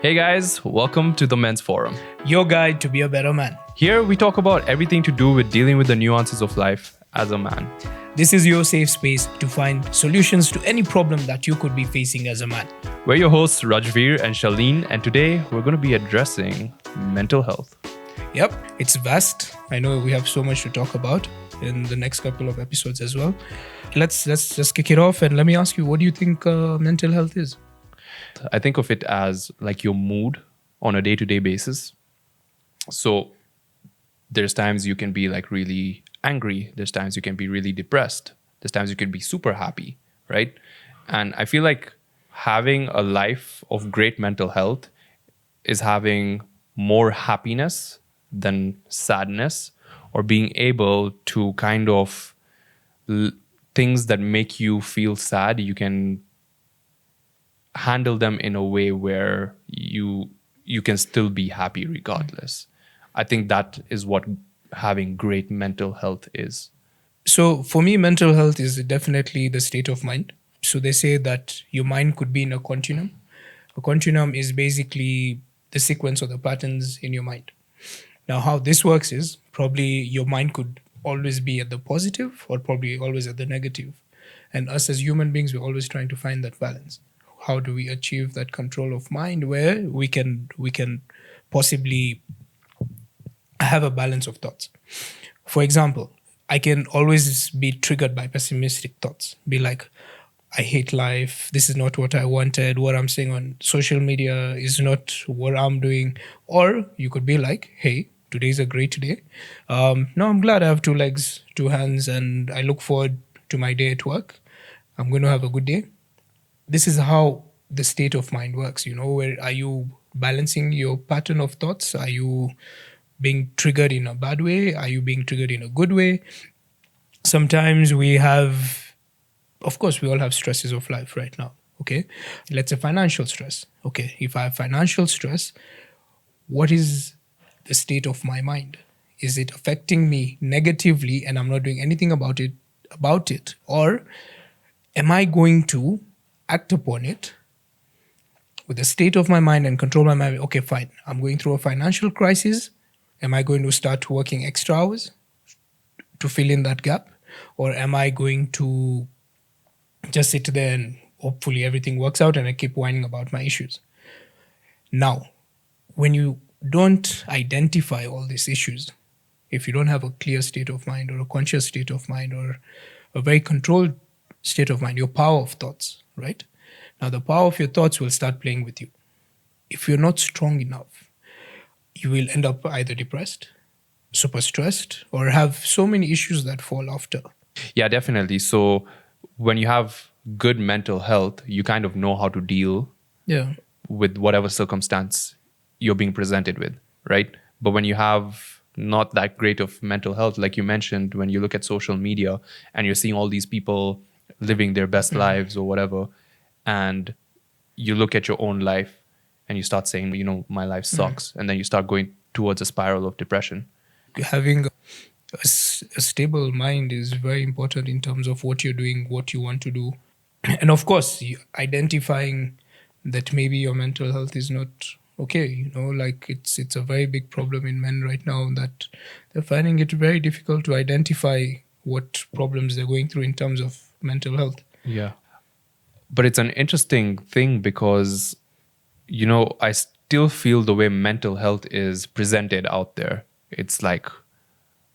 Hey guys, welcome to the Men's Forum. Your guide to be a better man. Here we talk about everything to do with dealing with the nuances of life as a man. This is your safe space to find solutions to any problem that you could be facing as a man. We're your hosts, Rajveer and Shaleen, and today we're going to be addressing mental health. Yep, it's vast. I know we have so much to talk about in the next couple of episodes as well. Let's just kick it off and let me ask you, what do you think mental health is? I think of it as like your mood on a day-to-day basis. So there's times you can be like really angry. There's times you can be really depressed. There's times you can be super happy, right? And I feel like having a life of great mental health is having more happiness than sadness, or being able to kind of things that make you feel sad, you can handle them in a way where you can still be happy regardless. I think that is what having great mental health is. So for me, mental health is definitely the state of mind. So they say that your mind could be in a continuum. A continuum is basically the sequence or the patterns in your mind. Now, how this works is probably your mind could always be at the positive or probably always at the negative. And us as human beings, we're always trying to find that balance. How do we achieve that control of mind where we can possibly have a balance of thoughts? For example, I can always be triggered by pessimistic thoughts. Be like, I hate life. This is not what I wanted. What I'm saying on social media is not what I'm doing. Or you could be like, hey, today's a great day. No, I'm glad I have two legs, two hands, and I look forward to my day at work. I'm going to have a good day. This is how the state of mind works. Where are you balancing your pattern of thoughts? Are you being triggered in a bad way? Are you being triggered in a good way? Sometimes we have, of course, we all have stresses of life right now. Okay. Let's say financial stress. Okay. If I have financial stress, what is the state of my mind? Is it affecting me negatively and I'm not doing anything about it? Or am I going to act upon it with the state of my mind and control my mind? Okay, fine. I'm going through a financial crisis. Am I going to start working extra hours to fill in that gap? Or am I going to just sit there and hopefully everything works out and I keep whining about my issues? Now, when you don't identify all these issues, if you don't have a clear state of mind or a conscious state of mind or a very controlled state of mind, your power of thoughts, right? Now, the power of your thoughts will start playing with you. If you're not strong enough, you will end up either depressed, super stressed, or have so many issues that fall after. Yeah, definitely. So when you have good mental health, you kind of know how to deal with whatever circumstance you're being presented with, right? But when you have not that great of mental health, like you mentioned, when you look at social media and you're seeing all these people living their best lives or whatever, and you look at your own life and you start saying, my life sucks. And then you start going towards a spiral of depression. Having a stable mind is very important in terms of what you're doing, what you want to do. And of course, identifying that maybe your mental health is not okay. Like it's a very big problem in men right now that they're finding it very difficult to identify what problems they're going through in terms of mental health. Yeah. But it's an interesting thing because, I still feel the way mental health is presented out there. It's like,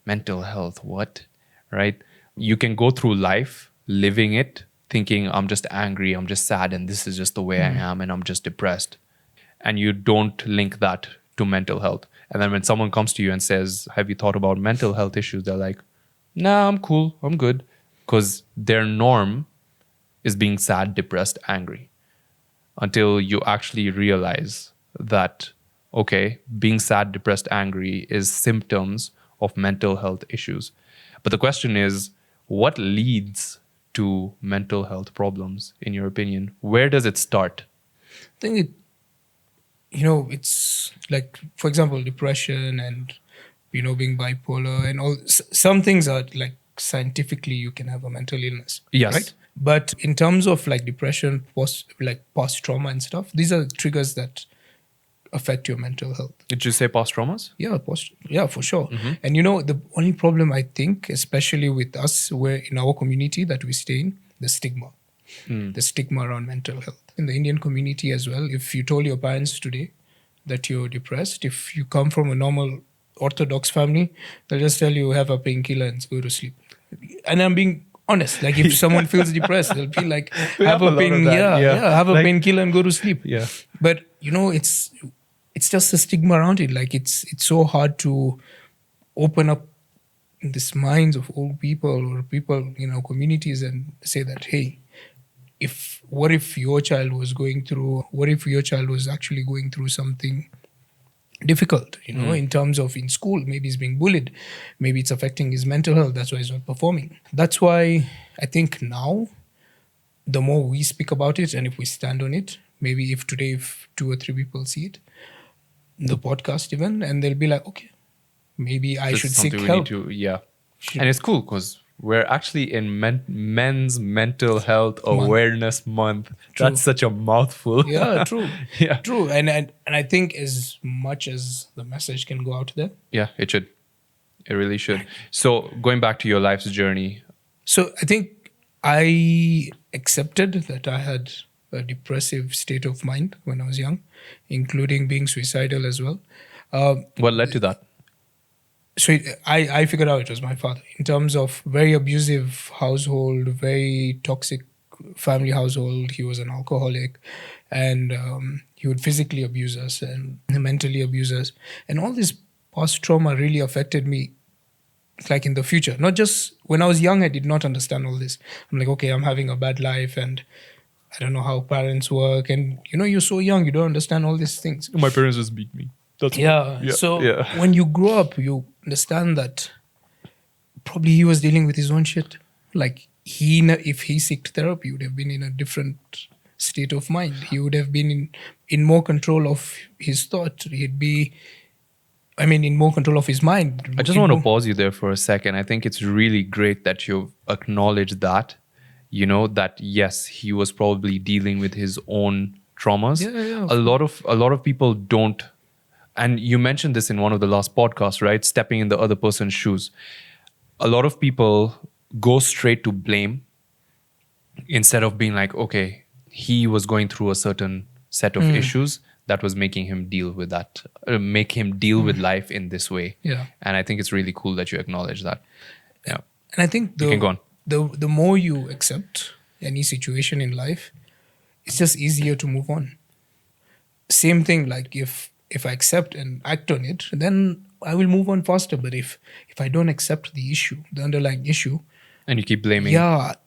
mental health, what? Right? You can go through life living it, thinking, I'm just angry, I'm just sad, and this is just the way I am, and I'm just depressed. And you don't link that to mental health. And then when someone comes to you and says, have you thought about mental health issues? They're like, nah, I'm cool, I'm good. Because their norm is being sad, depressed, angry. Until you actually realize that, okay, being sad, depressed, angry is symptoms of mental health issues. But the question is, what leads to mental health problems, in your opinion? Where does it start? I think it's like, for example, depression and, being bipolar and all. Some things are like scientifically you can have a mental illness. Yes. Right? But in terms of like depression, past trauma and stuff, these are triggers that affect your mental health. Did you say past traumas? Yeah, for sure. And the only problem I think, especially with us, we're in our community that we stay in, the stigma around mental health. In the Indian community as well, if you told your parents today that you're depressed, if you come from a normal orthodox family, they'll just tell you have a painkiller and go to sleep. And I'm being honest. Like if someone feels depressed, they'll be like, have a painkiller and go to sleep. Yeah. But it's just a stigma around it. Like it's so hard to open up this minds of old people or people in our communities and say that, hey, what if your child was actually going through something difficult, in terms of in school, maybe he's being bullied, maybe it's affecting his mental health, that's why he's not performing. That's why I think now the more we speak about it and if we stand on it, maybe if 2 or 3 people see it, the podcast even, and they'll be like, okay, maybe I should seek help. And it's cool because we're actually in Men's Mental Health Awareness Month. True. That's such a mouthful. Yeah, true. True. And I think as much as the message can go out there. Yeah, it should. It really should. So going back to your life's journey. So I think I accepted that I had a depressive state of mind when I was young, including being suicidal as well. What led to that? So I figured out it was my father, in terms of very abusive household, very toxic family household. He was an alcoholic, and he would physically abuse us and mentally abuse us. And all this past trauma really affected me, like in the future. Not just when I was young, I did not understand all this. I'm like, okay, I'm having a bad life and I don't know how parents work. And you're so young, you don't understand all these things. My parents just beat me. So when you grow up, you understand that probably he was dealing with his own shit. Like if he sought therapy, he would have been in a different state of mind. He would have been in more control of his thought. He'd be, in more control of his mind. I just want to pause you there for a second. I think it's really great that you've acknowledged that, that yes, he was probably dealing with his own traumas. Yeah. A lot of people don't. And you mentioned this in one of the last podcasts, right? Stepping in the other person's shoes. A lot of people go straight to blame instead of being like, okay, he was going through a certain set of issues that was making him deal with that, make him deal with life in this way. Yeah. And I think it's really cool that you acknowledge that. Yeah. And I think you can go on. The more you accept any situation in life, it's just easier to move on. Same thing, like if I accept and act on it, then I will move on faster. But if I don't accept the issue, the underlying issue, and you keep blaming,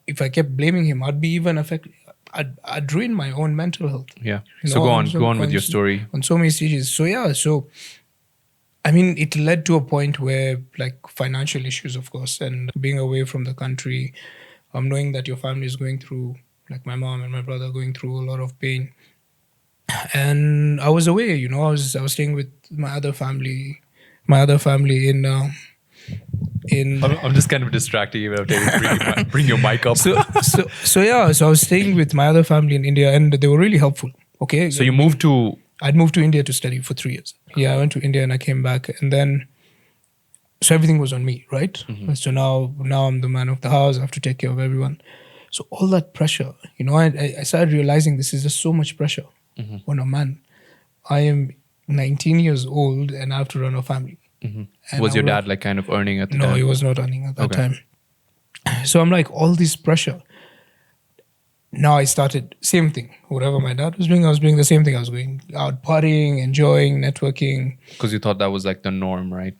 if I kept blaming him, I'd be even affected. I'd ruin my own mental health. Yeah. So go on with your story. On so many stages. So it led to a point where, like, financial issues, of course, and being away from the country, knowing that your family is going through, like my mom and my brother, going through a lot of pain. And I was away, I was staying with my other family in I'm just kind of distracting you. Bring your mic up. So I was staying with my other family in India, and they were really helpful. Okay. So you moved to? I'd moved to India to study for 3 years. Yeah, I went to India and I came back, and then so everything was on me, right? Mm-hmm. So now I'm the man of the house. I have to take care of everyone. So all that pressure, I started realizing this is just so much pressure on a man. I am 19 years old and I have to run a family. Mm-hmm. Was your dad like kind of earning at the time? No, he was not earning at that time. So I'm like, all this pressure. Now I started, same thing. Whatever my dad was doing, I was doing the same thing. I was going out partying, enjoying, networking. Because you thought that was like the norm, right?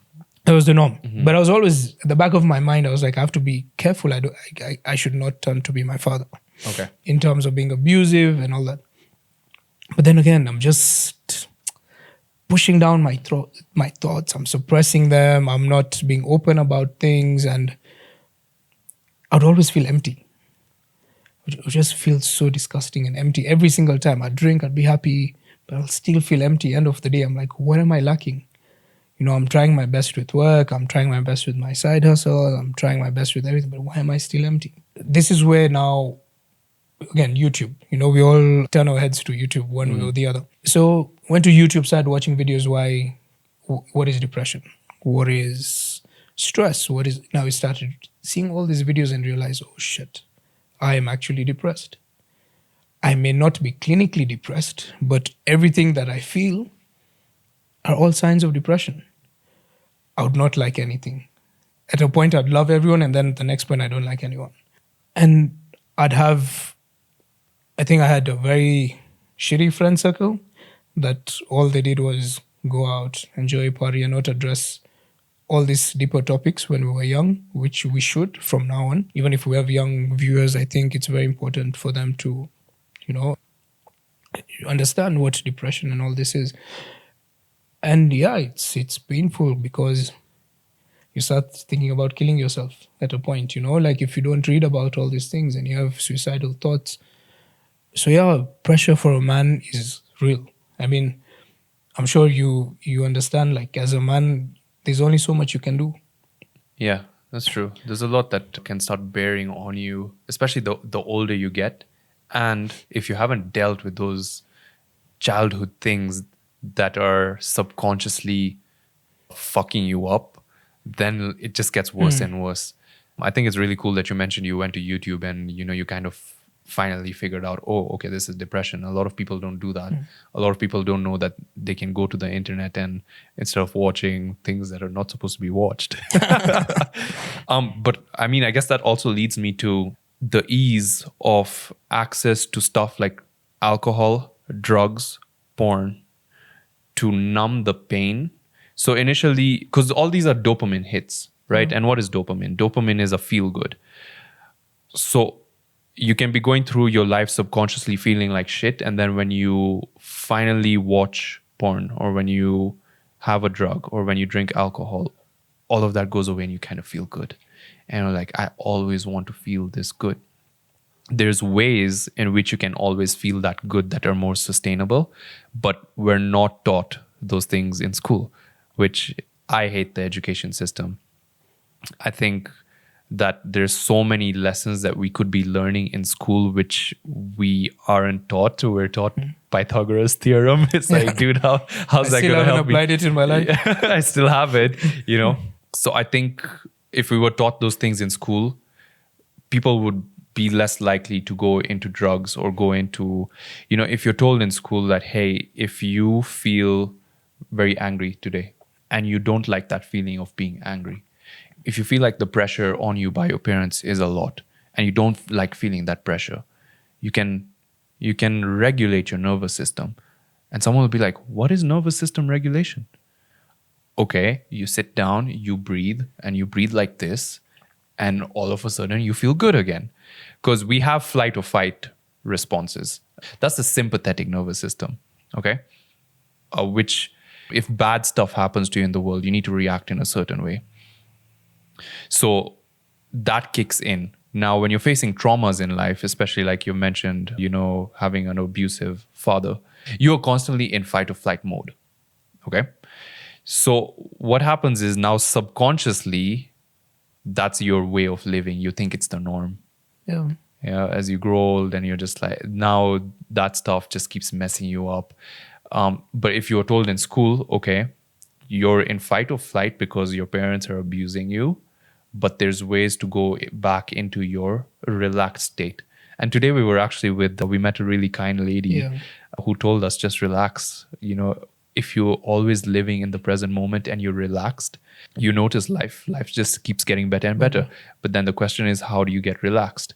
That was the norm. Mm-hmm. But I was always, at the back of my mind, I was like, I have to be careful. I should not turn to be my father. Okay. In terms of being abusive and all that. But then again, I'm just pushing down my thoughts. I'm suppressing them. I'm not being open about things. And I'd always feel empty. It would just feel so disgusting and empty every single time. I'd drink, I'd be happy, but I'll still feel empty. End of the day, I'm like, what am I lacking? I'm trying my best with work. I'm trying my best with my side hustle. I'm trying my best with everything, but why am I still empty? This is where now, again, YouTube, we all turn our heads to YouTube one way or the other. So Went to YouTube, started watching videos. What is depression? What is stress? What is, now we started seeing all these videos and realized, oh shit, I am actually depressed. I may not be clinically depressed, but everything that I feel are all signs of depression. I would not like anything. At a point, I'd love everyone, and then at the next point, I don't like anyone. And I'd have, I think I had a very shitty friend circle that all they did was go out, enjoy, party, and not address all these deeper topics when we were young, which we should from now on. Even if we have young viewers, I think it's very important for them to, you know, understand what depression and all this is. And yeah, it's painful because you start thinking about killing yourself at a point, like if you don't read about all these things and you have suicidal thoughts. So yeah, pressure for a man is real. I mean, I'm sure you understand, like as a man, there's only so much you can do. Yeah, that's true. There's a lot that can start bearing on you, especially the older you get. And if you haven't dealt with those childhood things that are subconsciously fucking you up, then it just gets worse and worse. I think it's really cool that you mentioned you went to YouTube and you kind of finally figured out, oh, okay, this is depression. A lot of people don't do that. A lot of people don't know that they can go to the internet and instead of watching things that are not supposed to be watched. But I mean, I guess that also leads me to the ease of access to stuff like alcohol, drugs, porn, to numb the pain. So initially, because all these are dopamine hits, right? And what is dopamine? Dopamine is a feel good. So you can be going through your life subconsciously feeling like shit. And then when you finally watch porn or when you have a drug or when you drink alcohol, all of that goes away and you kind of feel good. And you're like, I always want to feel this good. There's ways in which you can always feel that good that are more sustainable, but we're not taught those things in school, which I hate the education system. I think that there's so many lessons that we could be learning in school which we aren't taught. We're taught Pythagoras theorem. It's like, dude, how's that going to help me? I still haven't applied it in my life. I still have it, So I think if we were taught those things in school, people would be less likely to go into drugs or go into, if you're told in school that, hey, if you feel very angry today and you don't like that feeling of being angry, if you feel like the pressure on you by your parents is a lot and you don't like feeling that pressure, you can regulate your nervous system. And someone will be like, what is nervous system regulation? Okay, you sit down, you breathe, and you breathe like this, and all of a sudden you feel good again. Because we have flight or fight responses. That's the sympathetic nervous system, okay? Which, if bad stuff happens to you in the world, you need to react in a certain way. So that kicks in. Now, when you're facing traumas in life, especially like you mentioned, having an abusive father, you're constantly in fight or flight mode, okay? So what happens is now subconsciously, that's your way of living. You think it's the norm. Yeah. Yeah. As you grow old and you're just like, now that stuff just keeps messing you up. But if you were told in school, okay, you're in fight or flight because your parents are abusing you, but there's ways to go back into your relaxed state. And today we met a really kind lady who told us, just relax. If you're always living in the present moment and you're relaxed, you notice life just keeps getting better and better. But then the question is, how do you get relaxed?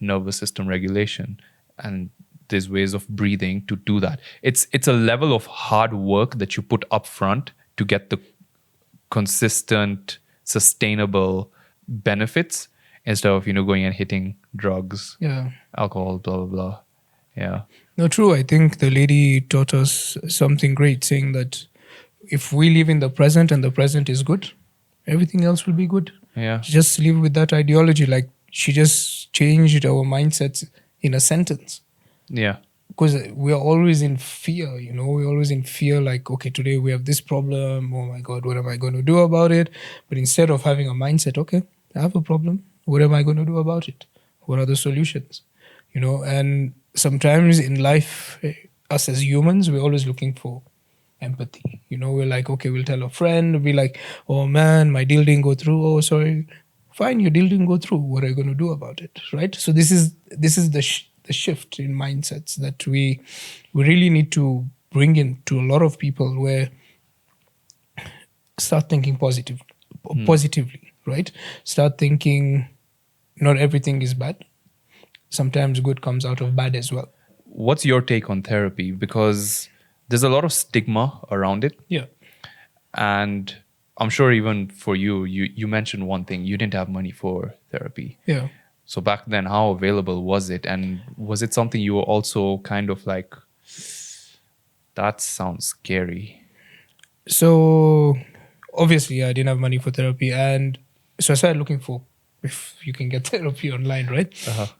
Nervous system regulation. And there's ways of breathing to do that. It's a level of hard work that you put up front to get the consistent, sustainable benefits instead of, going and hitting drugs, alcohol, blah, blah, blah. Yeah. No, true. I think the lady taught us something great, saying that if we live in the present and the present is good, everything else will be good. Yeah. Just live with that ideology. Like, she just changed our mindsets in a sentence. Yeah. Because we're always in fear, we're always in fear, like, okay, today we have this problem. Oh my God, what am I going to do about it? But instead of having a mindset, okay, I have a problem. What am I going to do about it? What are the solutions? And sometimes in life, us as humans, we're always looking for empathy. We're like, okay, we'll tell a friend, we'll be like, oh man, my deal didn't go through. Oh, sorry. Fine, your deal didn't go through. What are you going to do about it, right? So this is the shift in mindsets that we really need to bring in to a lot of people, where start thinking positively, right? Start thinking not everything is bad. Sometimes good comes out of bad as well. What's your take on therapy? Because there's a lot of stigma around it. Yeah. And I'm sure even for you mentioned one thing, you didn't have money for therapy. Yeah. So back then, how available was it? And was it something you were also kind of like, that sounds scary? So obviously I didn't have money for therapy, and so I started looking for if you can get therapy online, right?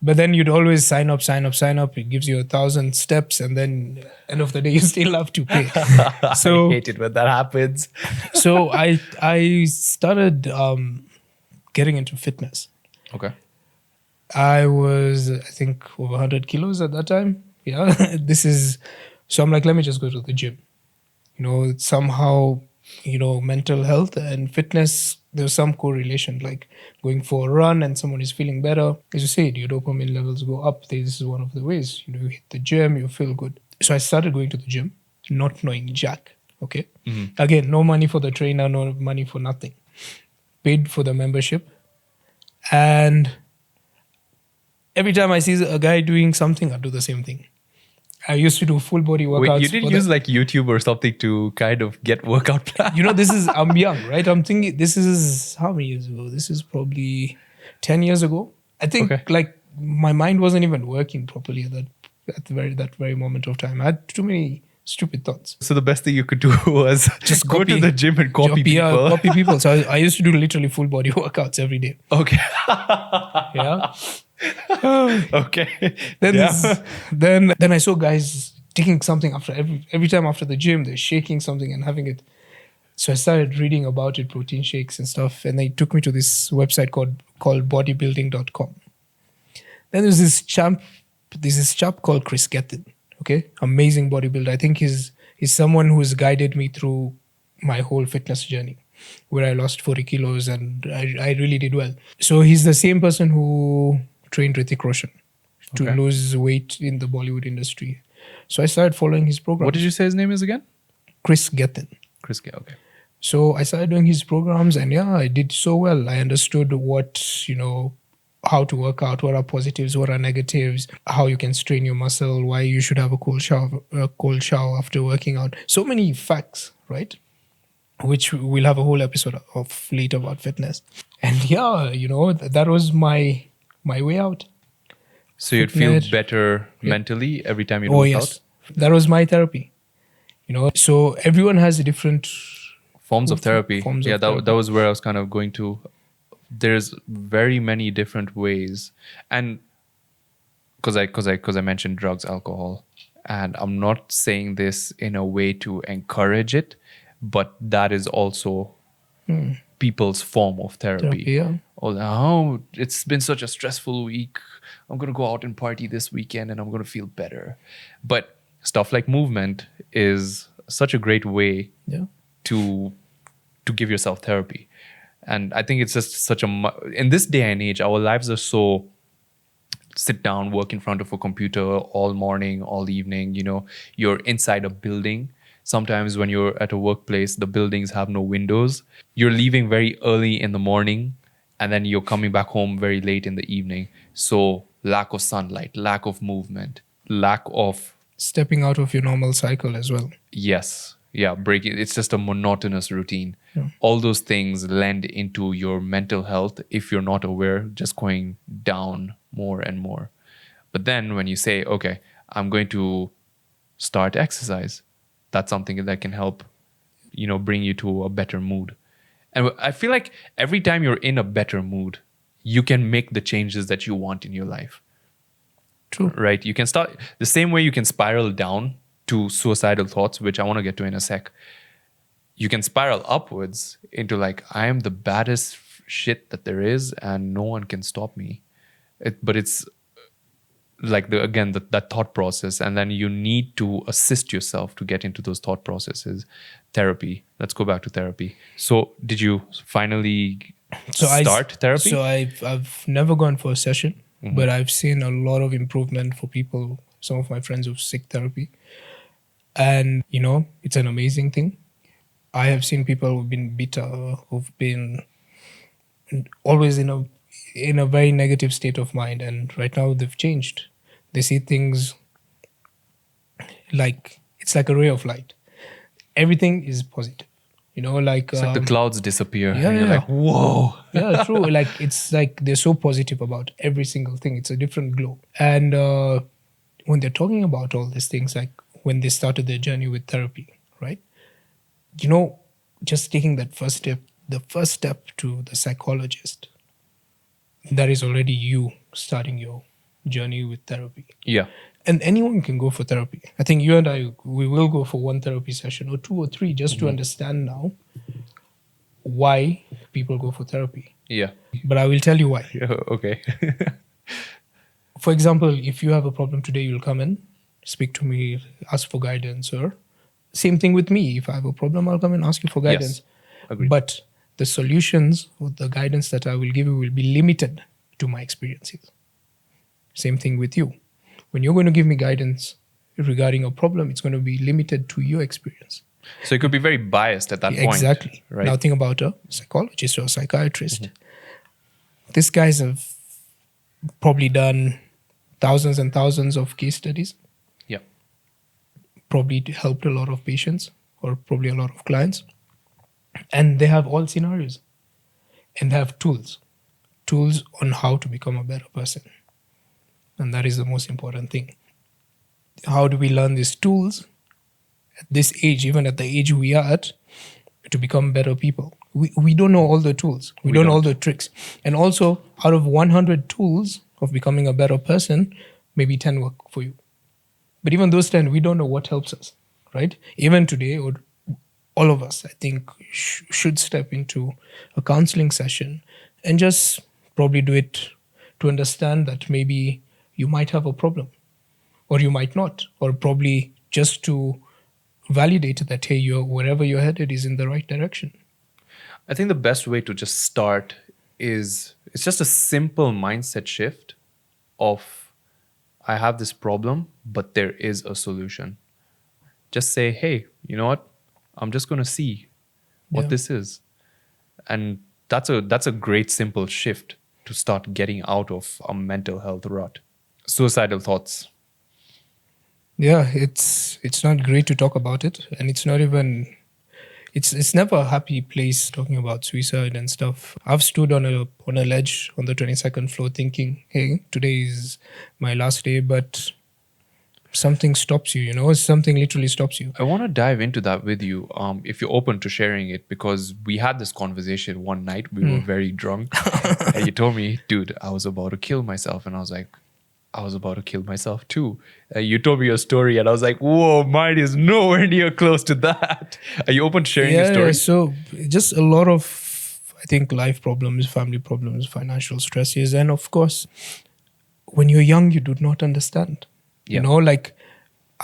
But then you'd always sign up. It gives you 1,000 steps, and then end of the day you still have to pay. So I hate it when that happens. so I started getting into fitness. Okay. I was, I think, over 100 kilos at that time. Yeah. So I'm like, let me just go to the gym. Somehow, mental health and fitness, there's some correlation, like going for a run and someone is feeling better. As you said, your dopamine levels go up. This is one of the ways. You hit the gym, you feel good. So I started going to the gym, not knowing jack. Okay. Again, no money for the trainer, no money for nothing. Paid for the membership. And every time I see a guy doing something, I do the same thing. I used to do full body workouts. Wait, you didn't use like YouTube or something to kind of get workout plans? I'm young, right? I'm thinking this is how many years ago? This is probably 10 years ago. I think like my mind wasn't even working properly at that very moment of time. I had too many stupid thoughts. So the best thing you could do was just go to the gym and copy people. Copy people. So I used to do literally full body workouts every day. Okay. Yeah. Okay. Then I saw guys taking something after every time after the gym, they're shaking something and having it. So I started reading about it, protein shakes and stuff, and they took me to this website called bodybuilding.com. Then there's this chap called Chris Gethin. Okay, amazing bodybuilder. I think he's someone who's guided me through my whole fitness journey, where I lost 40 kilos and I really did well. So he's the same person who trained Hrithik Roshan to lose weight in the Bollywood industry. So I started following his program. What did you say his name is again? Chris Gethin. Okay. So I started doing his programs, and I did so well. I understood how to work out, what are positives, what are negatives, how you can strain your muscle, why you should have a cold shower after working out. So many facts, right? Which we'll have a whole episode of later about fitness. And that was my way out. So you'd feel better mentally every time you work out? That was my therapy. So everyone has a different forms of therapy. That was where I was kind of going to. There's very many different ways, and because I mentioned drugs, alcohol, and I'm not saying this in a way to encourage it, but that is also people's form of therapy. Oh, it's been such a stressful week. I'm going to go out and party this weekend and I'm going to feel better. But stuff like movement is such a great way to give yourself therapy. And I think it's just in this day and age, our lives are so sit down, work in front of a computer all morning, all evening. You're inside a building. Sometimes when you're at a workplace, the buildings have no windows. You're leaving very early in the morning and then you're coming back home very late in the evening. So lack of sunlight, lack of movement, lack of stepping out of your normal cycle as well. Yes. Yeah, breaking. It's just a monotonous routine. All those things lend into your mental health if you're not aware, just going down more and more. But then when you say, okay, I'm going to start exercise, that's something that can help, bring you to a better mood. And I feel like every time you're in a better mood, you can make the changes that you want in your life. True. Right? You can start the same way you can spiral down to suicidal thoughts, which I want to get to in a sec. You can spiral upwards into like, I am the baddest shit that there is and no one can stop me. But it's like that thought process, and then you need to assist yourself to get into those thought processes. Therapy. Let's go back to therapy. So did you finally So start therapy? I've never gone for a session, Mm-hmm. but I've seen a lot of improvement for people. Some of my friends who've seek therapy, and it's an amazing thing. I have seen people who've been bitter, who've been always in a very negative state of mind, and right now they've changed. They see things like it's like a ray of light. Everything is positive. Like It's like the clouds disappear, yeah, and you're yeah. like, whoa. Yeah, true. Like it's like they're so positive about every single thing. It's a different glow. And when they're talking about all these things, like when they started their journey with therapy, right? Just taking that first step, the first step to the psychologist, that is already you starting your journey with therapy. Yeah. And anyone can go for therapy. I think you and I, we will go for one therapy session or two or three just to understand now why people go for therapy. Yeah. But I will tell you why. Yeah, okay. For example, if you have a problem today, you'll come in, speak to me, ask for guidance, or same thing with me. If I have a problem, I'll come and ask you for guidance. Yes. Agreed. But the solutions or the guidance that I will give you will be limited to my experiences. Same thing with you. When you're going to give me guidance regarding a problem, it's going to be limited to your experience. So it could be very biased at that point. Exactly. Right. Now think about a psychologist or a psychiatrist. These guys have probably done thousands and thousands of case studies, Yeah. probably helped a lot of patients or probably a lot of clients. And they have all scenarios. And they have tools on how to become a better person. And that is the most important thing. How do we learn these tools at this age, even at the age we are at, to become better people? We don't know all the tools. We don't know all the tricks. And also, out of 100 tools of becoming a better person, maybe 10 work for you. But even those 10, we don't know what helps us, right? Even today, or all of us, I think, should step into a counseling session and just probably do it to understand that maybe you might have a problem or you might not, or probably just to validate that, hey, wherever you're headed is in the right direction. I think the best way to just start is it's just a simple mindset shift of I have this problem, but there is a solution. Just say, hey, you know what? I'm just going to see what this is. And that's a great simple shift to start getting out of a mental health rut. Suicidal thoughts. Yeah, it's not great to talk about it, and it's not even it's never a happy place talking about suicide and stuff. I've stood on a ledge on the 22nd floor thinking, hey, today is my last day, but something stops you, something literally stops you. I want to dive into that with you, if you're open to sharing it, because we had this conversation one night. We were very drunk, and you told me, dude, I was about to kill myself. And I was like, I was about to kill myself too. You told me your story, and I was like, whoa, mine is nowhere near close to that. Are you open to sharing your story? So just a lot of, I think, life problems, family problems, financial stresses. And of course, when you're young, you do not understand. Yeah. Like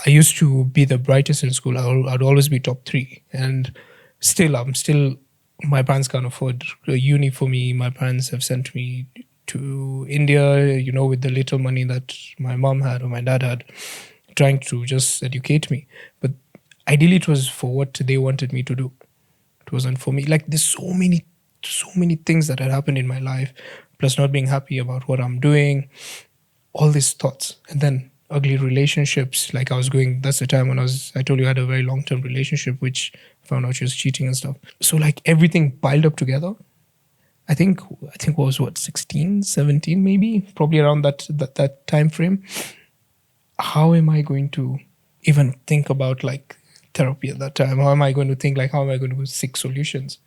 I used to be the brightest in school. I'd always be top 3. And I'm still, my parents can't afford a uni for me. My parents have sent me to India, with the little money that my mom had or my dad had, trying to just educate me. But ideally, it was for what they wanted me to do. It wasn't for me. Like there's so many things that had happened in my life, plus not being happy about what I'm doing, all these thoughts. And then ugly relationships. Like that's the time when I told you I had a very long-term relationship, which I found out she was cheating and stuff. So like everything piled up together. I think was 16, 17 maybe, probably around that time frame. How am I going to even think about like therapy at that time? How am I going to think like how am I going to seek solutions?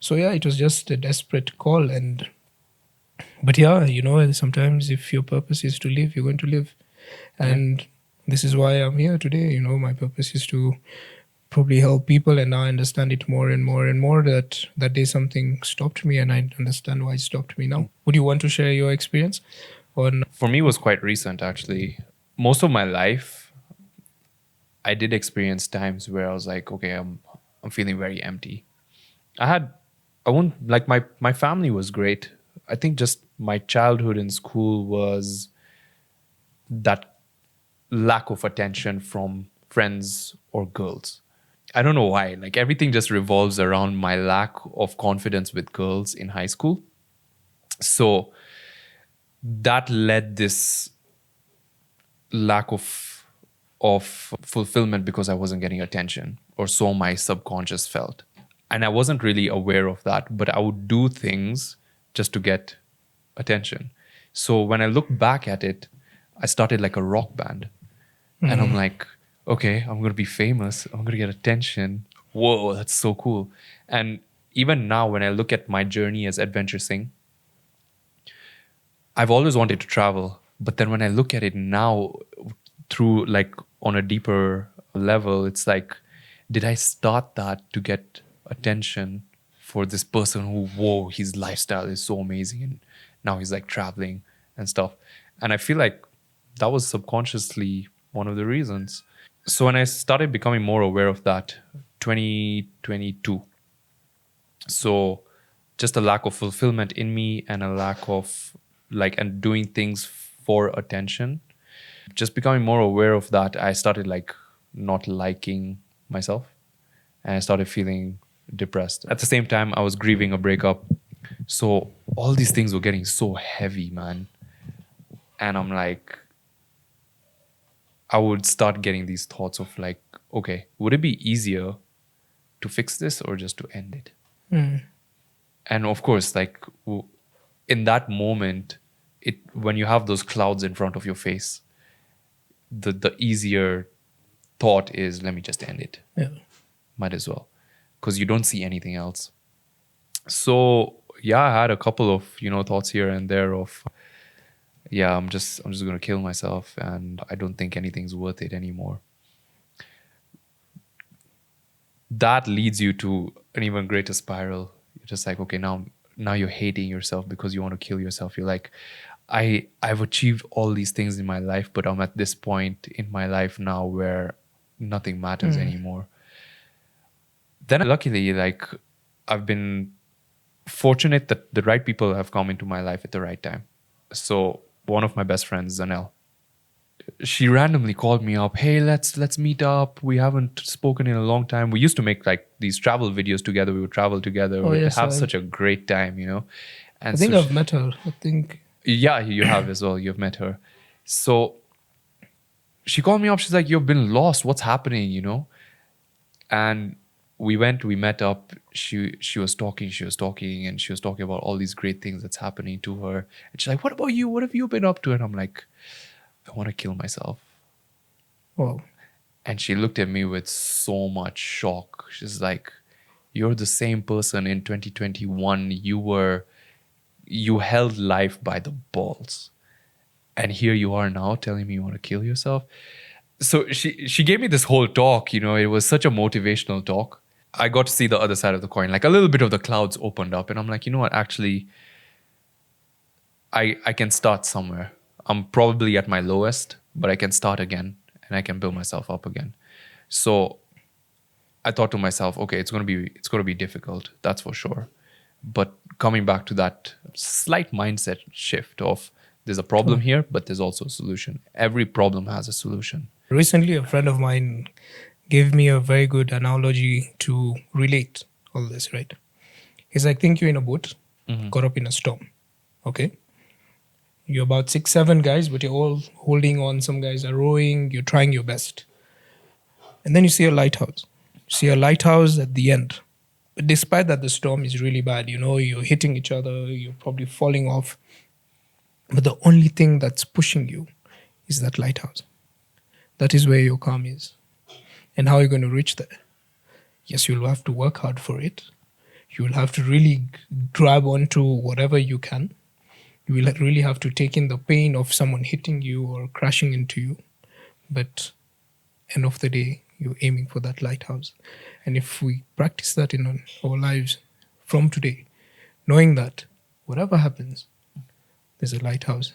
So yeah, it was just a desperate call. But yeah, sometimes if your purpose is to live, you're going to live. And this is why I'm here today. My purpose is to probably help people, and now I understand it more and more and more that day something stopped me, and I understand why it stopped me now. Would you want to share your experience on? For me, it was quite recent, actually. Most of my life, I did experience times where I was like, okay, I'm feeling very empty. I had, I won't like my family was great. I think just my childhood in school was that lack of attention from friends or girls. I don't know why. Like everything just revolves around my lack of confidence with girls in high school. So that led this lack of fulfillment because I wasn't getting attention, or so my subconscious felt. And I wasn't really aware of that, but I would do things just to get attention. So when I look back at it, I started like a rock band. And I'm like, okay, I'm going to be famous. I'm going to get attention. Whoa, that's so cool. And even now, when I look at my journey as Adventure Singh, I've always wanted to travel. But then when I look at it now, through like on a deeper level, it's like, did I start that to get attention for this person who, whoa, his lifestyle is so amazing. And now he's like traveling and stuff. And I feel like that was subconsciously one of the reasons. So when I started becoming more aware of that, 2022, so just a lack of fulfillment in me and a lack of like and doing things for attention, just becoming more aware of that, I started like not liking myself and I started feeling depressed. At the same time, I was grieving a breakup. So all these things were getting so heavy, man. And I'm like, I would start getting these thoughts of like, okay, would it be easier to fix this or just to end it? And of course, like in that moment, it when you have those clouds in front of your face, the easier thought is, let me just end it. Yeah. Might as well, because you don't see anything else. So yeah, I had a couple of thoughts here and there of, yeah, I'm just gonna kill myself, and I don't think anything's worth it anymore. That leads you to an even greater spiral. You're just like, okay, now you're hating yourself because you want to kill yourself. You're like, I've achieved all these things in my life, but I'm at this point in my life now where nothing matters anymore. Then luckily, like, I've been fortunate that the right people have come into my life at the right time. So one of my best friends, Zanel, she randomly called me up. Hey, let's meet up. We haven't spoken in a long time. We used to make like these travel videos together. We would travel together. Oh, We'd yes, have such a great time, I And think so I've met her. I think. yeah, you have as well. You've met her. So she called me up. She's like, "You've been lost. What's happening?" And we met up. She was talking, and she was talking about all these great things that's happening to her. And she's like, "What about you? What have you been up to?" And I'm like, "I want to kill myself." Wow. And she looked at me with so much shock. She's like, "You're the same person in 2021. You held life by the balls. And here you are now telling me you want to kill yourself." So she gave me this whole talk, it was such a motivational talk. I got to see the other side of the coin. Like a little bit of the clouds opened up, and I'm like, you know what, actually, I can start somewhere. I'm probably at my lowest, but I can start again and I can build myself up again. So I thought to myself, okay, it's gonna be difficult, that's for sure. But coming back to that slight mindset shift of, there's a problem here, but there's also a solution. Every problem has a solution. Recently, a friend of mine gave me a very good analogy to relate all this, right? He's like, think you're in a boat, caught up in a storm, okay? You're about 6, 7 guys, but you're all holding on. Some guys are rowing, you're trying your best. And then you see a lighthouse. You see a lighthouse at the end. But despite that, the storm is really bad. You're hitting each other, you're probably falling off. But the only thing that's pushing you is that lighthouse. That is where your calm is. And how are you going to reach there? Yes, you'll have to work hard for it. You'll have to really grab onto whatever you can. You will really have to take in the pain of someone hitting you or crashing into you. But end of the day, you're aiming for that lighthouse. And if we practice that in our lives from today, knowing that whatever happens, there's a lighthouse.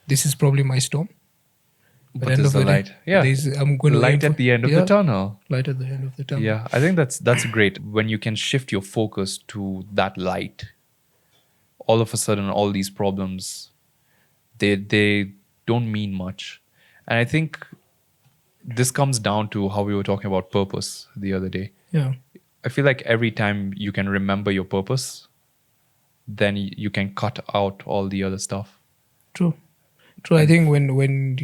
this is probably my storm. But end there's of the the day, light. Yeah. I'm going to aim Light for at the end of the tunnel. light at the end of the tunnel. Yeah, I think that's great when you can shift your focus to that light. All of a sudden, all these problems, they don't mean much, and I think this comes down to how we were talking about purpose the other day. Yeah. I feel like every time you can remember your purpose, then you can cut out all the other stuff. True. I think when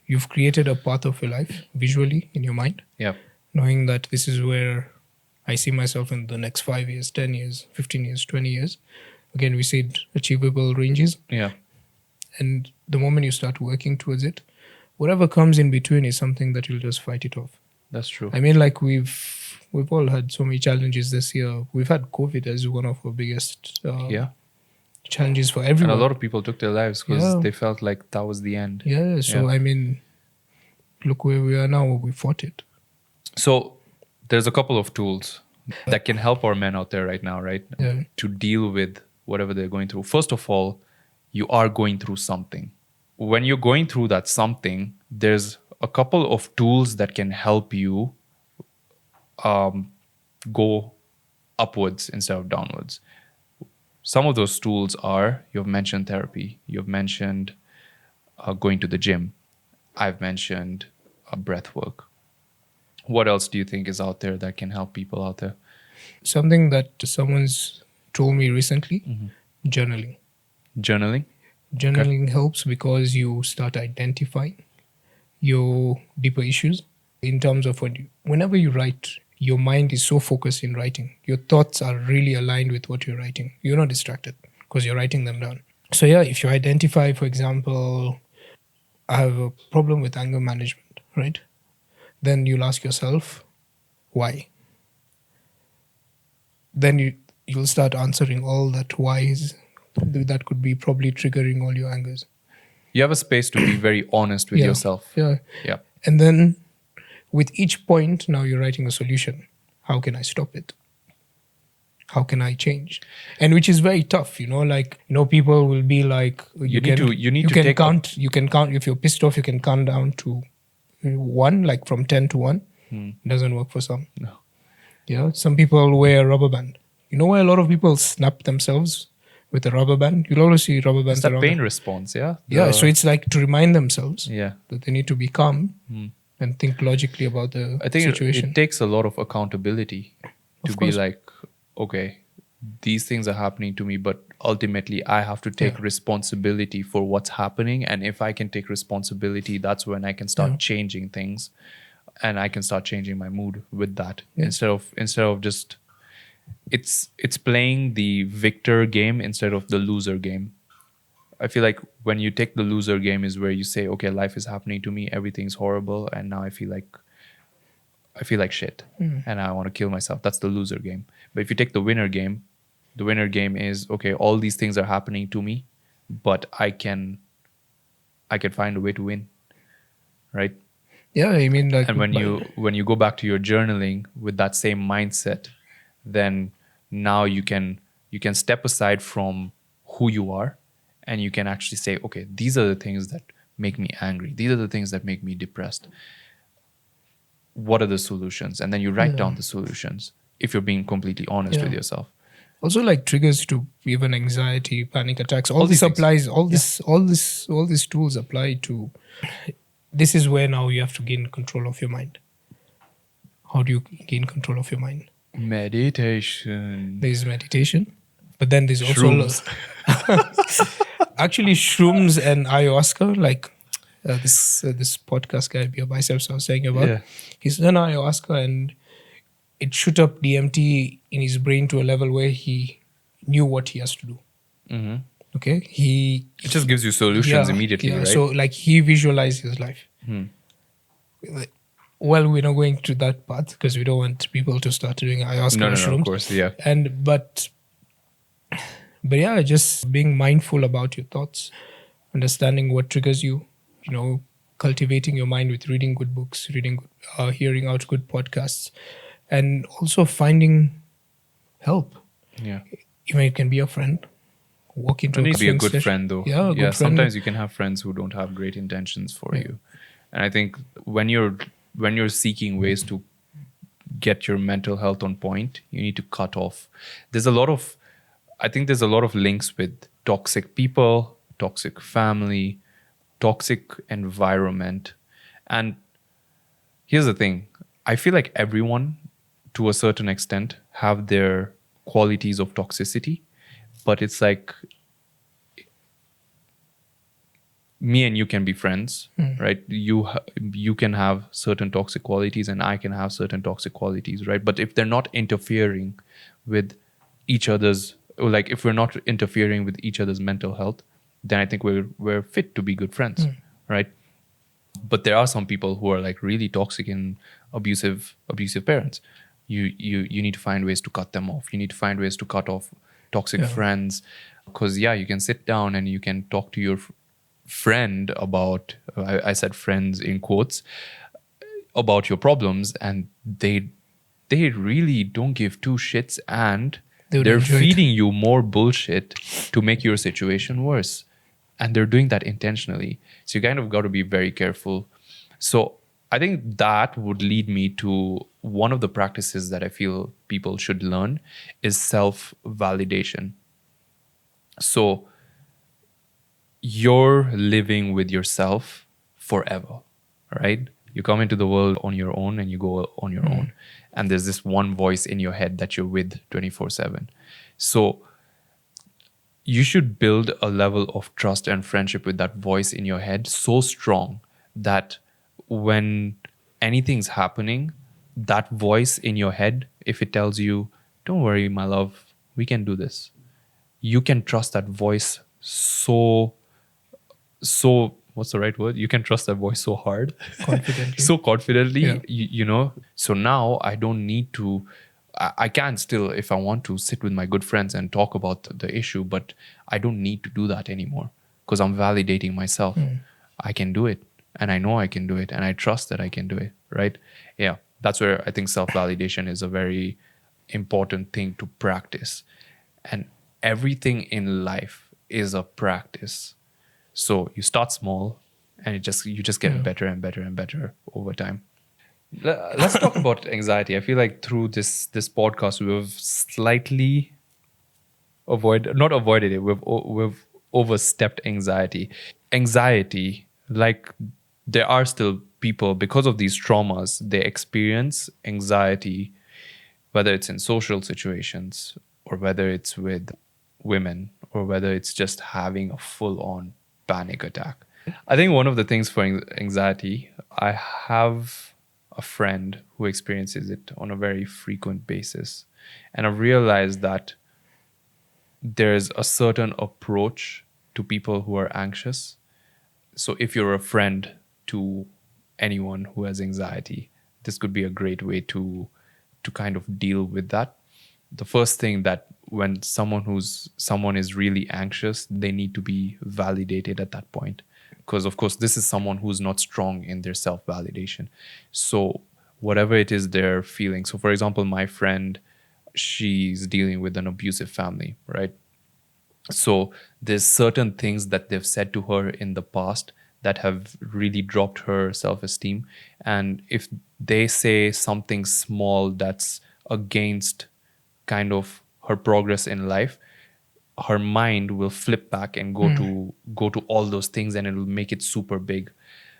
you've created a path of your life visually in your mind, Yeah, knowing that this is where I see myself in the next 5 years, 10 years, 15 years, 20 years. Again, we said achievable ranges. yeah, And the moment you start working towards it, whatever comes in between is something that you'll just fight it off. that's true. I mean, like we've all had so many challenges this year. We've had COVID as one of our biggest Yeah, challenges for and everyone. a lot of people took their lives because Yeah. they felt like that was the end. Yeah. So Yeah. I mean, look where we are now. We fought it. So there's a couple of tools that can help our men out there right now, right? Yeah. To deal with whatever they're going through. First of all, you are going through something. When you're going through that something, there's a couple of tools that can help you go upwards instead of downwards. Some of those tools are, you've mentioned therapy, you've mentioned going to the gym, I've mentioned breath work. What else do you think is out there that can help people out there? Something that someone's told me recently, journaling. Journaling? Journaling helps because you start identifying your deeper issues in terms of whenever you write, your mind is so focused in writing. Your thoughts are really aligned with what you're writing. You're not distracted because you're writing them down. So yeah, if you identify, for example, I have a problem with anger management, right? Then you'll ask yourself, why? Then you'll start answering all that whys that could be probably triggering all your angers. You have a space to be very honest with yourself. Yeah. Yeah. And then with each point, now you're writing a solution. How can I stop it? How can I change? And which is very tough, like, people will be like, you can count, if you're pissed off, you can count down to 1, like from 10 to 1. It doesn't work for some. No. Yeah. Some people wear a rubber band. You know why a lot of people snap themselves with a rubber band? You'll always see rubber bands It's that around pain them. response, yeah? Yeah. So it's like to remind themselves Yeah. that they need to be calm and think logically about the I think situation. it takes a lot of accountability to Of be course. like, okay, these things are happening to me, but ultimately I have to take responsibility for what's happening. And if I can take responsibility, that's when I can start changing things, and I can start changing my mood with that. Yeah. Instead of just it's playing the victor game instead of the loser game. I feel like when you take the loser game is where you say, okay, life is happening to me, everything's horrible, and now I feel like shit and I want to kill myself. That's the loser game. But if you take the winner game is, okay, all these things are happening to me, but I can find a way to win. Right? Yeah, I mean, like, And when you go back to your journaling with that same mindset, then now you can step aside from who you are, and you can actually say, okay, these are the things that make me angry. These are the things that make me depressed. What are the solutions? And then you write down the solutions if you're being completely honest with yourself. also like triggers to even anxiety, panic attacks. All these this things. applies. All these tools apply to. This is where now you have to gain control of your mind. How do you gain control of your mind? Meditation. There's meditation, but then there's also Shrooms. actually shrooms and ayahuasca. Like this podcast guy, Beer Biceps, I was saying about. Yeah. He's done ayahuasca and it shoot up DMT in his brain to a level where he knew what he has to do. Mm-hmm. Okay, It just gives you solutions immediately, right? So like he visualized his life. Well, we're not going to that part because we don't want people to start doing ayahuasca No, or shrooms. of course, yeah. But yeah, just being mindful about your thoughts, understanding what triggers you, cultivating your mind with reading good books, hearing out good podcasts, and also finding help. Yeah. Even it can be a friend, walk into It a needs to be a counseling good session. friend, though. Yeah, a Yeah, good friend. sometimes you can have friends who don't have great intentions for you, and I think when you're seeking ways to get your mental health on point, you need to cut off. There's a lot of, I think there's a lot of links with toxic people, toxic family, toxic environment, and here's the thing. I feel like everyone, to a certain extent, have their qualities of toxicity, but it's like me and you can be friends, right? You can have certain toxic qualities and I can have certain toxic qualities, right? But if they're not interfering with each other's, or like if we're not interfering with each other's mental health, then I think we're fit to be good friends, right? But there are some people who are like really toxic and abusive parents. You need to find ways to cut them off. You need to find ways to cut off toxic Yeah. friends, because yeah, you can sit down and you can talk to your friend about, I said friends in quotes, about your problems, and they really don't give two shits, and They would they're enjoy it. feeding you more bullshit to make your situation worse, and they're doing that intentionally. So you kind of got to be very careful. So I think that would lead me to one of the practices that I feel people should learn is self validation. So you're living with yourself forever, right? You come into the world on your own and you go on your own. And there's this one voice in your head that you're with 24/7. So you should build a level of trust and friendship with that voice in your head so strong that when anything's happening, that voice in your head, if it tells you, don't worry, my love, we can do this, you can trust that voice so what's the right word, you can trust that voice so hard Confidently. so confidently. Yeah. You know, so now I don't need to, I can still, if I want to, sit with my good friends and talk about the issue, but I don't need to do that anymore because I'm validating myself. I can do it, and I know I can do it, and I trust that I can do it, right? Yeah, that's where I think self-validation is a very important thing to practice. And everything in life is a practice. So you start small, and you just get better and better and better over time. Let's talk about anxiety. I feel like through this podcast, we've slightly not avoided it. We've overstepped anxiety. Anxiety, like there are still people because of these traumas, they experience anxiety, whether it's in social situations or whether it's with women or whether it's just having a full-on panic attack. I think one of the things for anxiety, I have a friend who experiences it on a very frequent basis. And I've realized that there's a certain approach to people who are anxious. So if you're a friend to anyone who has anxiety, this could be a great way to kind of deal with that. The first thing, that when someone is really anxious, they need to be validated at that point, because of course this is someone who's not strong in their self validation. So whatever it is they're feeling, so for example, my friend, she's dealing with an abusive family, right? So there's certain things that they've said to her in the past that have really dropped her self-esteem. And if they say something small that's against kind of her progress in life, her mind will flip back and go to all those things, and it'll make it super big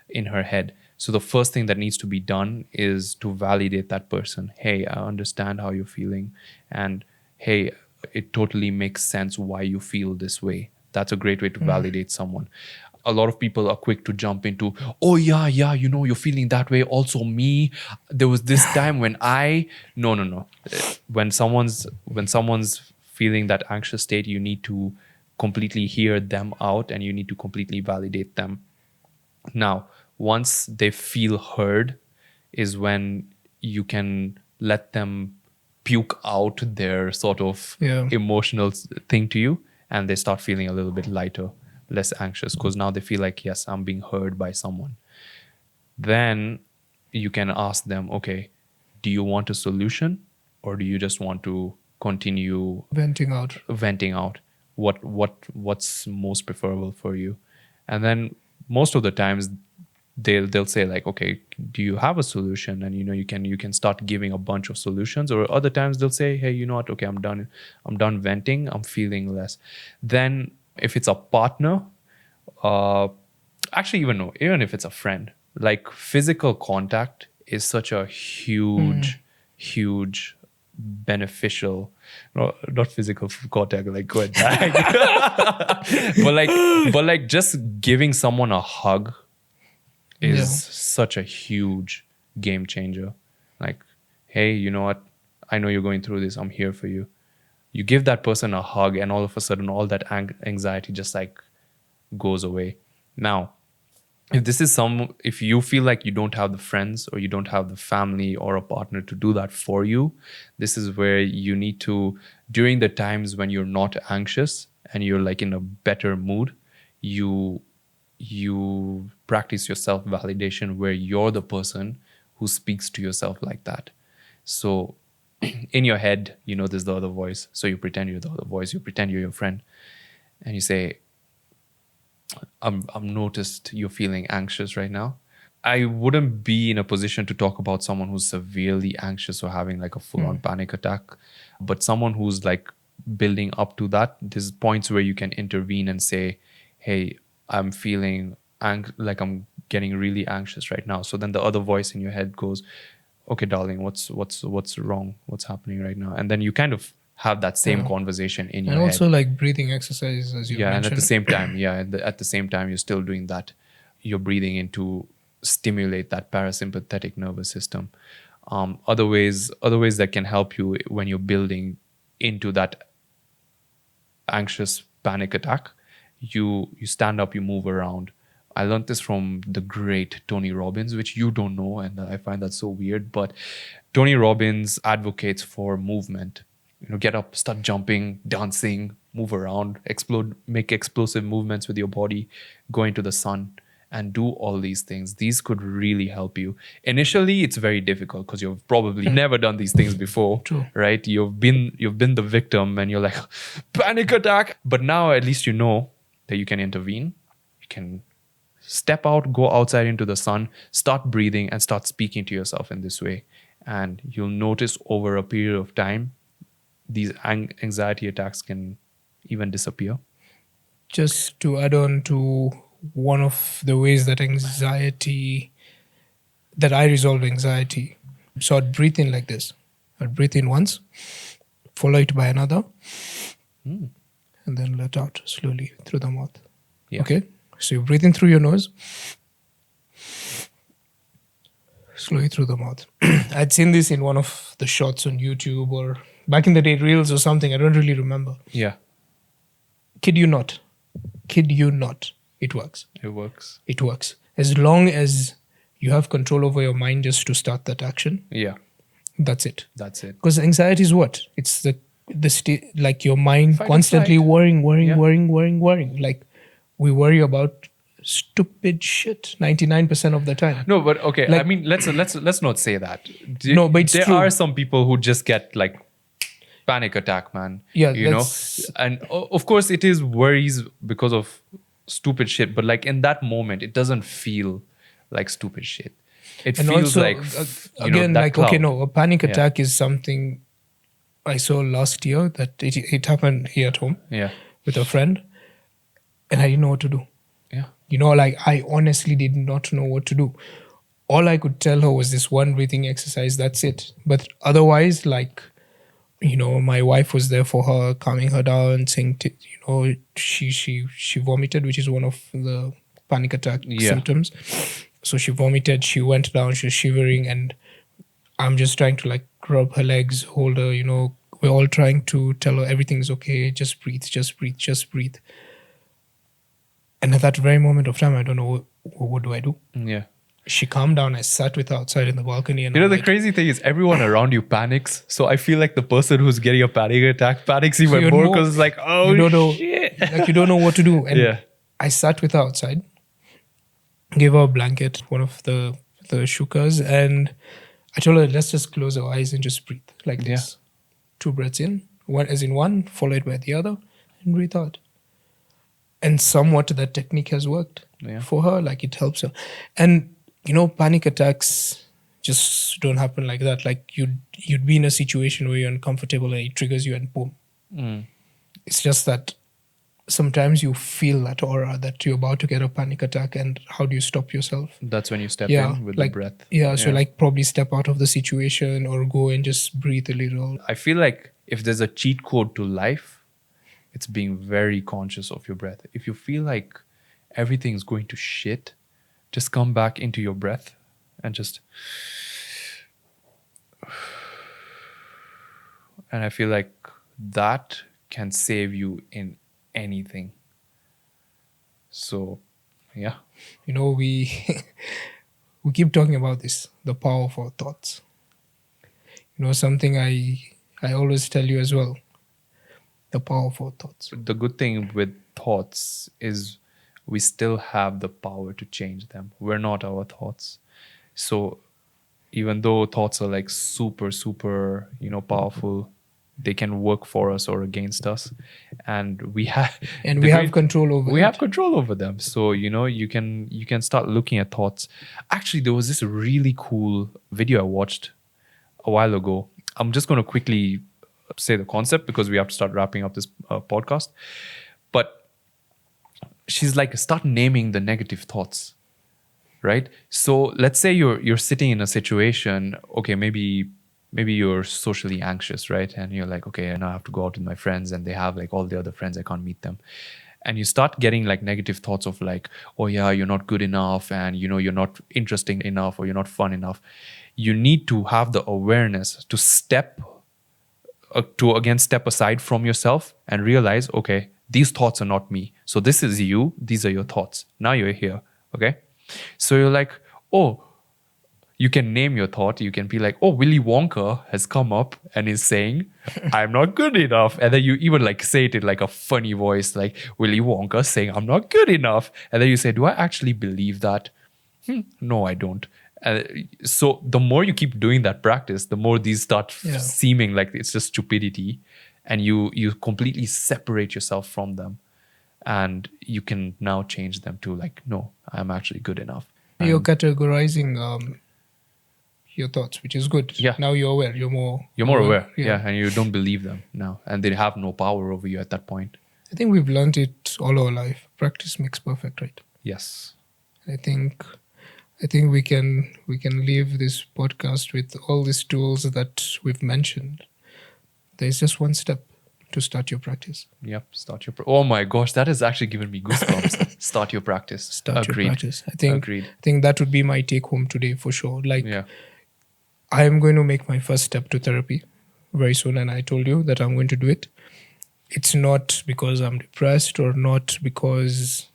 in her head. So the first thing that needs to be done is to validate that person. Hey, I understand how you're feeling, and hey, it totally makes sense why you feel this way. That's a great way to validate someone. A lot of people are quick to jump into, oh yeah, you know, you're feeling that way, also me, there was this time when I no. When someone's feeling that anxious state, you need to completely hear them out and you need to completely validate them. Now, once they feel heard is when you can let them puke out their sort of Yeah. emotional thing to you, and they start feeling a little bit lighter, less anxious, because now they feel like, yes, I'm being heard by someone. Then you can ask them, okay, do you want a solution or do you just want to continue Venting out. venting out? what's most preferable for you. And then most of the times they'll say like, okay, do you have a solution? And you can start giving a bunch of solutions. Or other times they'll say, hey, you know what, okay, I'm done venting, I'm feeling less. Then if it's a partner, uh actually, even no, even if it's a friend, like physical contact is such a huge beneficial, no, not physical contact like go and bang, but like just giving someone a hug is Yeah. such a huge game changer. Like, hey, you know what, I know you're going through this, I'm here for you. You give that person a hug and all of a sudden all that anxiety just like goes away. Now, if you feel like you don't have the friends or you don't have the family or a partner to do that for you, this is where you need to, during the times when you're not anxious and you're like in a better mood, you practice your self validation where you're the person who speaks to yourself like that. So in your head, there's the other voice, so you pretend you're the other voice, you pretend you're your friend, and you say, I'm noticed you're feeling anxious right now. I wouldn't be in a position to talk about someone who's severely anxious or having like a full-on panic attack, but someone who's like building up to that, there's points where you can intervene and say, hey, I'm feeling like I'm getting really anxious right now. So then the other voice in your head goes, okay, darling, what's wrong? What's happening right now? And then you kind of have that same conversation in your And head. also like breathing exercises, as you mentioned. And at the same time, at the same time, you're still doing that. You're breathing in to stimulate that parasympathetic nervous system. Other ways that can help you when you're building into that anxious panic attack, you stand up, you move around. I learned this from the great Tony Robbins, which you don't know, and I find that so weird. But Tony Robbins advocates for movement. Get up, start jumping, dancing, move around, make explosive movements with your body, go into the sun, and do all these things. These could really help you. Initially, it's very difficult because you've probably never done these things before. True. Right? You've been the victim, and you're like, panic attack. But now at least you know that you can intervene. You can step out, go outside into the sun, start breathing, and start speaking to yourself in this way. And you'll notice over a period of time, these anxiety attacks can even disappear. Just to add on to one of the ways that I resolve anxiety. So I'd breathe in like this. I'd breathe in once, follow it by another, and then let out slowly through the mouth. Yeah. Okay? So you breathe in through your nose, slowly through the mouth. I'd seen this in one of the shots on YouTube or back in the day, Reels or something. I don't really remember. Yeah. Kid you not. It works. It works. It works. As long as you have control over your mind just to start that action. Yeah. That's it. Because anxiety is what? It's the state, like your mind Fight constantly worrying. Yeah. Like we worry about stupid shit 99% of the time. No, but okay. Like- I mean, let's not say that. No, but it's there true. are some people who just get like panic attack, man. Yeah, you know, and of course it is worries because of stupid shit. But like in that moment, it doesn't feel like stupid shit. It And feels also, like again, that like cloud. okay, no, a panic attack is something I saw last year that it happened here at home Yeah. with a friend, and I didn't know what to do. Yeah. Like I honestly did not know what to do. All I could tell her was this one breathing exercise. That's it. But otherwise, like, my wife was there for her, calming her down, saying, she vomited, which is one of the panic attack symptoms. So she vomited, she went down, she was shivering, and I'm just trying to like rub her legs, hold her, we're all trying to tell her everything's okay, just breathe. And at that very moment of time, I don't know what do I do. Yeah. She calmed down. I sat with her outside in the balcony. And The crazy thing is everyone around you panics. So I feel like the person who's getting a panic attack panics even more because it's like, oh, you don't know, shit. like you don't know what to do. And Yeah. I sat with her outside, gave her a blanket, one of the shukas, and I told her, let's just close our eyes and just breathe like this. 2 breaths in, one, followed by the other, and breathe out. And somewhat that technique has worked Yeah. for her. Like it helps her. And panic attacks just don't happen like that. Like you'd be in a situation where you're uncomfortable and it triggers you and boom. It's just that sometimes you feel that aura that you're about to get a panic attack, and how do you stop yourself? That's when you step in with the breath. So like probably step out of the situation or go and just breathe a little. I feel like if there's a cheat code to life, it's being very conscious of your breath. If you feel like everything's going to shit, just come back into your breath and just... And I feel like that can save you in anything. So, yeah. We we keep talking about this, the power of our thoughts. Something I always tell you as well, the power of our thoughts. The good thing with thoughts is we still have the power to change them. We're not our thoughts. So even though thoughts are like super, super, powerful, they can work for us or against us. And we have control over we have control over them. So, you can start looking at thoughts. Actually, there was this really cool video I watched a while ago. I'm just going to quickly say the concept because we have to start wrapping up this podcast. But she's like, start naming the negative thoughts, right? So let's say you're sitting in a situation, okay, maybe you're socially anxious, right? And you're like, okay, and I have to go out with my friends, and they have like all the other friends, I can't meet them. And you start getting like negative thoughts of like, oh yeah, you're not good enough, and you're not interesting enough, or you're not fun enough. You need to have the awareness to step aside from yourself and realize, okay, these thoughts are not me. So this is you. These are your thoughts. Now you're here. Okay. So you're like, oh, you can name your thought. You can be like, oh, Willy Wonka has come up and is saying, I'm not good enough. And then you even like say it in like a funny voice, like Willy Wonka saying, I'm not good enough. And then you say, do I actually believe that? No, I don't. So the more you keep doing that practice, the more these start seeming like it's just stupidity, and you completely separate yourself from them, and you can now change them to like, no, I'm actually good enough. You're categorizing your thoughts, which is good. Yeah. Now you're aware. You're more aware. Yeah. And you don't believe them now, and they have no power over you at that point. I think we've learned it all our life. Practice makes perfect, right? Yes. I think we can leave this podcast with all these tools that we've mentioned. There's just one step to start your practice. Yep, oh my gosh, that has actually given me goosebumps. Start your practice. Start Agreed. your practice. I think that would be my take home today for sure. Like, I am going to make my first step to therapy very soon, and I told you that I'm going to do it. It's not because I'm depressed or not because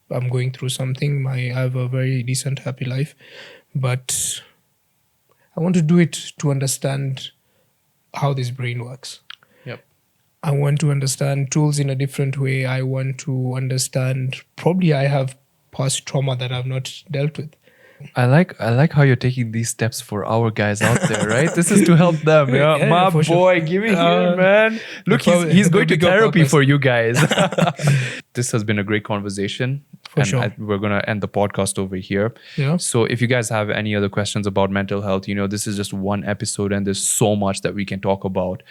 I'm going through something. I have a very decent, happy life. But I want to do it to understand how this brain works. Yep. I want to understand tools in a different way. I want to understand, probably I have past trauma that I've not dealt with. I like how you're taking these steps for our guys out there, right? This is to help them. Yeah, my boy, sure. Give it here, man. Look, he's going to therapy for you guys. This has been a great conversation. For sure. We're going to end the podcast over here. Yeah. So if you guys have any other questions about mental health, this is just one episode, and there's so much that we can talk about.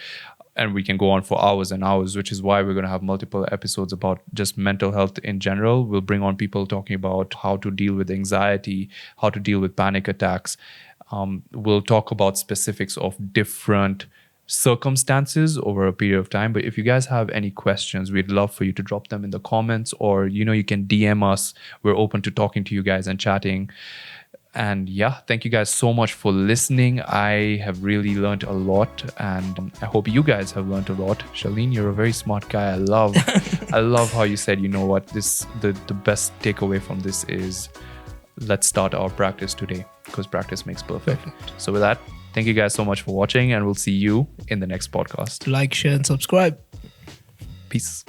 And we can go on for hours and hours, which is why we're going to have multiple episodes about just mental health in general. We'll bring on people talking about how to deal with anxiety, how to deal with panic attacks. We'll talk about specifics of different circumstances over a period of time. But if you guys have any questions, we'd love for you to drop them in the comments, or, you can DM us. We're open to talking to you guys and chatting. And yeah, thank you guys so much for listening. I have really learned a lot, and I hope you guys have learned a lot. Shalene, you're a very smart guy. I love how you said, the best takeaway from this is, let's start our practice today, because practice makes perfect. So with that, thank you guys so much for watching, and we'll see you in the next podcast. Like, share, and subscribe. Peace.